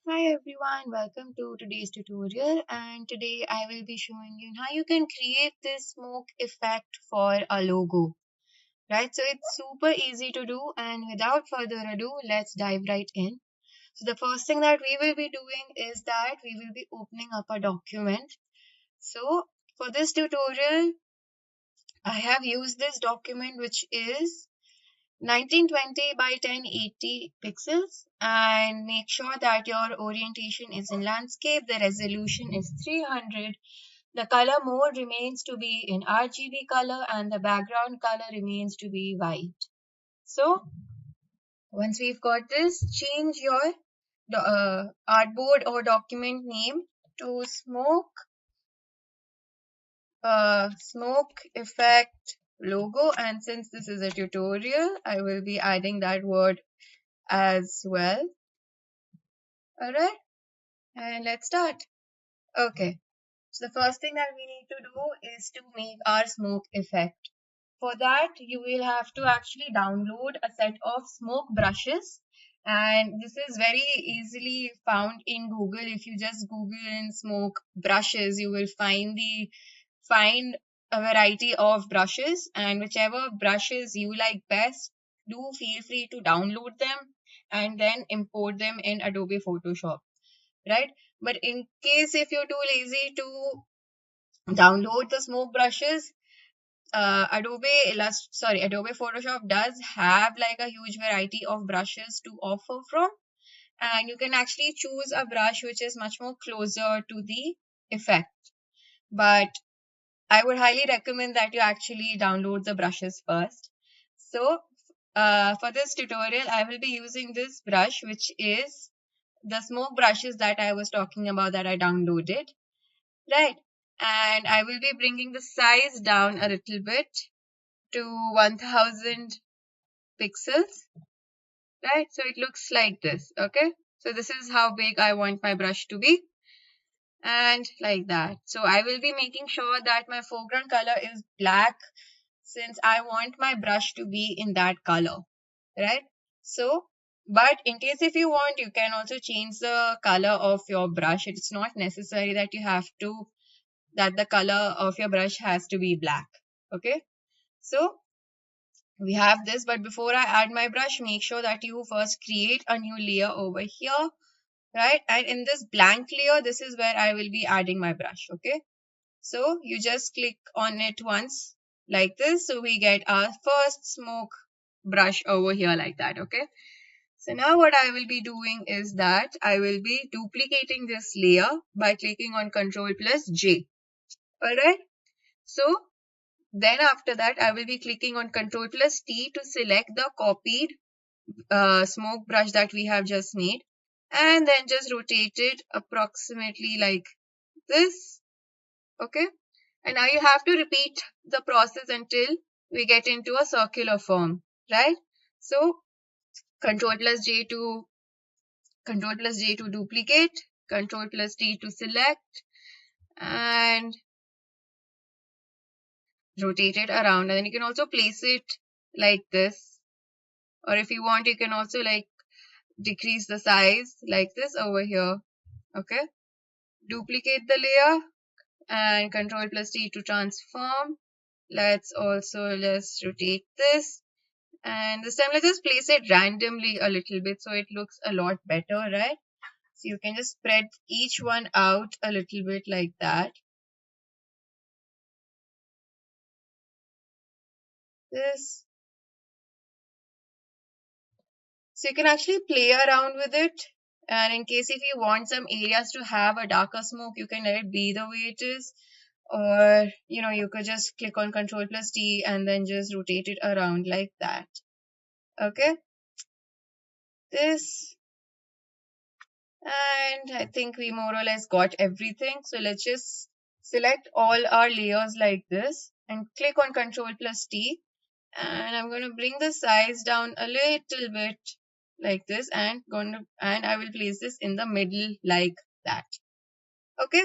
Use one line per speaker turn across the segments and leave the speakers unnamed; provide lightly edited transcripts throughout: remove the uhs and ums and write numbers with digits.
Hi everyone, welcome to today's tutorial, and today I will be showing you how you can create this smoke effect for a logo, right? So it's super easy to do, and without further ado, let's dive right in. So the first thing that we will be doing is that we will be opening up a document. So for this tutorial, I have used this document which is 1920 by 1080 pixels, and make sure that your orientation is in landscape. The resolution is 300. The color mode remains to be in RGB color and the background color remains to be white. So once we've got this, change your artboard or document name to smoke effect logo, and since this is a tutorial, I will be adding that word as well. Alright, and let's start. Okay, so the first thing that we need to do is to make our smoke effect. For that, you will have to actually download a set of smoke brushes, and this is very easily found in Google. If you just Google in smoke brushes, you will find a variety of brushes, and whichever brushes you like best, do feel free to download them and then import them in Adobe Photoshop, right? But in case if you're too lazy to download the smoke brushes, Adobe Photoshop does have like a huge variety of brushes to offer from, and you can actually choose a brush which is much more closer to the effect. But I would highly recommend that you actually download the brushes first. So for this tutorial, I will be using this brush, which is the smoke brushes that I was talking about that I downloaded, right? And I will be bringing the size down a little bit to 1000 pixels, right? So it looks like this, okay? So this is how big I want my brush to be, and like that. So I will be making sure that my foreground color is black since I want my brush to be in that color, right? So, but in case if you want, you can also change the color of your brush. It's not necessary that the color of your brush has to be black, okay? So we have this, but before I add my brush, make sure that you first create a new layer over here, right? And in this blank layer, this is where I will be adding my brush, okay? So you just click on it once like this. So we get our first smoke brush over here like that, okay? So now what I will be doing is that I will be duplicating this layer by clicking on Ctrl+J, alright? So then after that, I will be clicking on Ctrl+T to select the copied smoke brush that we have just made, and then just rotate it approximately like this, okay? And now you have to repeat the process until we get into a circular form, right? So Ctrl+J to duplicate, Ctrl+T to select, and rotate it around. And then you can also place it like this, or if you want, you can also like decrease the size like this over here, okay? Duplicate the layer and Ctrl+T to transform. Let's also just rotate this, and this time let's just place it randomly a little bit so it looks a lot better, right? So you can just spread each one out a little bit like that. This. So you can actually play around with it, and in case if you want some areas to have a darker smoke, you can let it be the way it is, or you could just click on Ctrl+T and then just rotate it around like that, okay? This, and I think we more or less got everything. So let's just select all our layers like this and click on Ctrl+T, and I'm going to bring the size down a little bit like this, and I will place this in the middle like that, okay?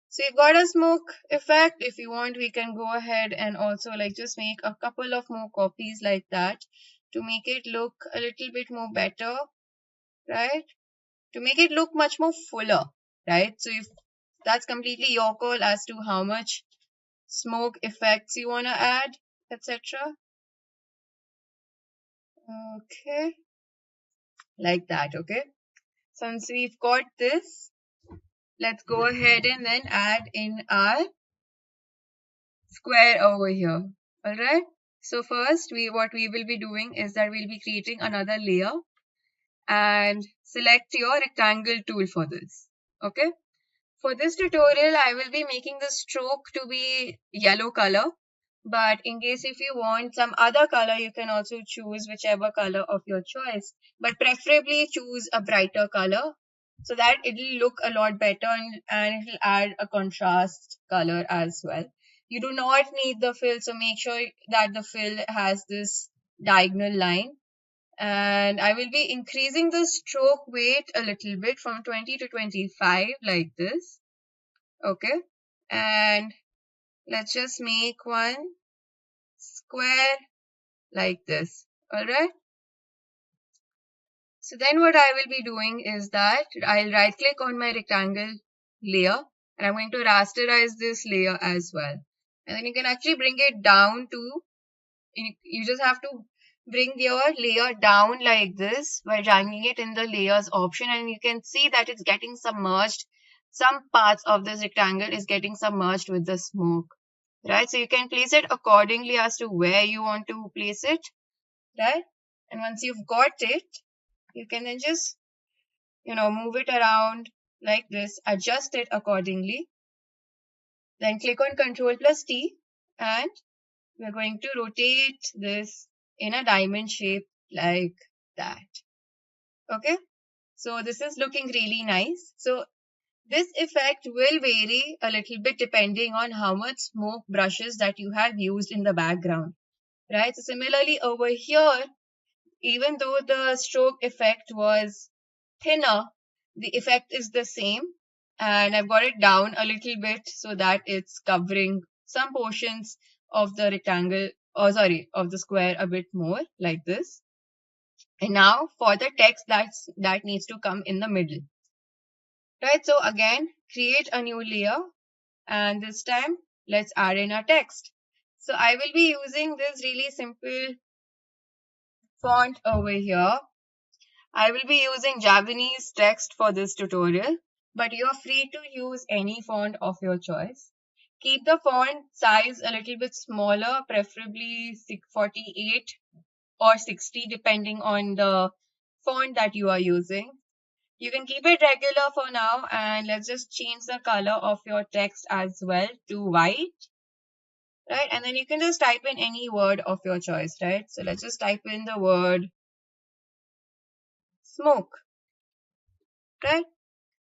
So you've got a smoke effect. If you want, we can go ahead and also like just make a couple of more copies like that to make it look a little bit more better, right? to make it look much more fuller, right? So if that's completely your call as to how much smoke effects you want to add, etc. Okay, like that. Okay, since we've got this, let's go ahead and then add in our square over here. All right, so first what we will be doing is that we'll be creating another layer and select your rectangle tool for this. Okay, for this tutorial I will be making the stroke to be yellow color, but in case if you want some other color, you can also choose whichever color of your choice, but preferably choose a brighter color so that it will look a lot better, and it will add a contrast color as well. You do not need the fill, so make sure that the fill has this diagonal line. And I will be increasing the stroke weight a little bit from 20 to 25 like this. Okay, and let's just make one square like this. All right, so then what I will be doing is that I'll right click on my rectangle layer and I'm going to rasterize this layer as well. And then you can actually bring it down to, you just have to bring your layer down like this by dragging it in the layers option, and you can see that it's getting submerged. Some parts of this rectangle is getting submerged with the smoke, right? So you can place it accordingly as to where you want to place it, right? And once you've got it, you can then just, move it around like this, adjust it accordingly. Then click on Ctrl plus T and we're going to rotate this in a diamond shape like that. Okay, so this is looking really nice. So this effect will vary a little bit depending on how much smoke brushes that you have used in the background, right? So similarly over here, even though the stroke effect was thinner, the effect is the same, and I've got it down a little bit so that it's covering some portions of the rectangle, of the square a bit more like this. And now for the text that needs to come in the middle, right? So again, create a new layer, and this time let's add in our text. So I will be using this really simple font over here. I will be using Japanese text for this tutorial, but you are free to use any font of your choice. Keep the font size a little bit smaller, preferably 48 or 60 depending on the font that you are using. You can keep it regular for now, and let's just change the color of your text as well to white, right? And then you can just type in any word of your choice, right? So let's just type in the word smoke, right?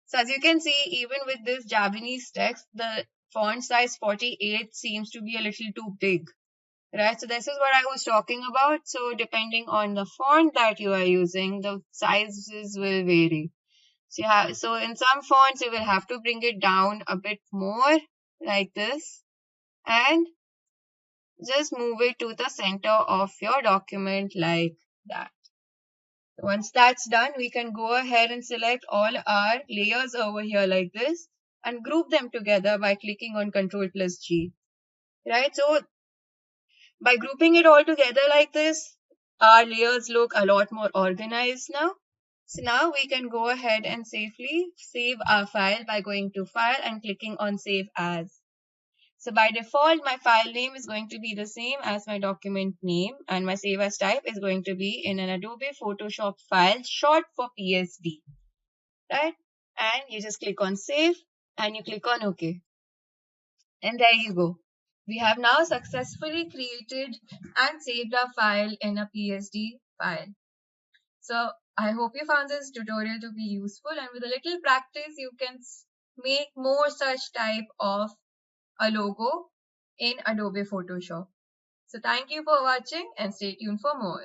So as you can see, even with this Japanese text, the font size 48 seems to be a little too big, right? So this is what I was talking about. So depending on the font that you are using, the sizes will vary. So in some fonts, you will have to bring it down a bit more like this and just move it to the center of your document like that. Once that's done, we can go ahead and select all our layers over here like this and group them together by clicking on Ctrl plus G, right? So by grouping it all together like this, our layers look a lot more organized now. So now we can go ahead and safely save our file by going to File and clicking on Save As. So by default, my file name is going to be the same as my document name, and my save as type is going to be in an Adobe Photoshop file, short for PSD, right? And you just click on Save and you click on OK. And there you go. We have now successfully created and saved our file in a PSD file. So I hope you found this tutorial to be useful, and with a little practice, you can make more such type of a logo in Adobe Photoshop. So thank you for watching and stay tuned for more.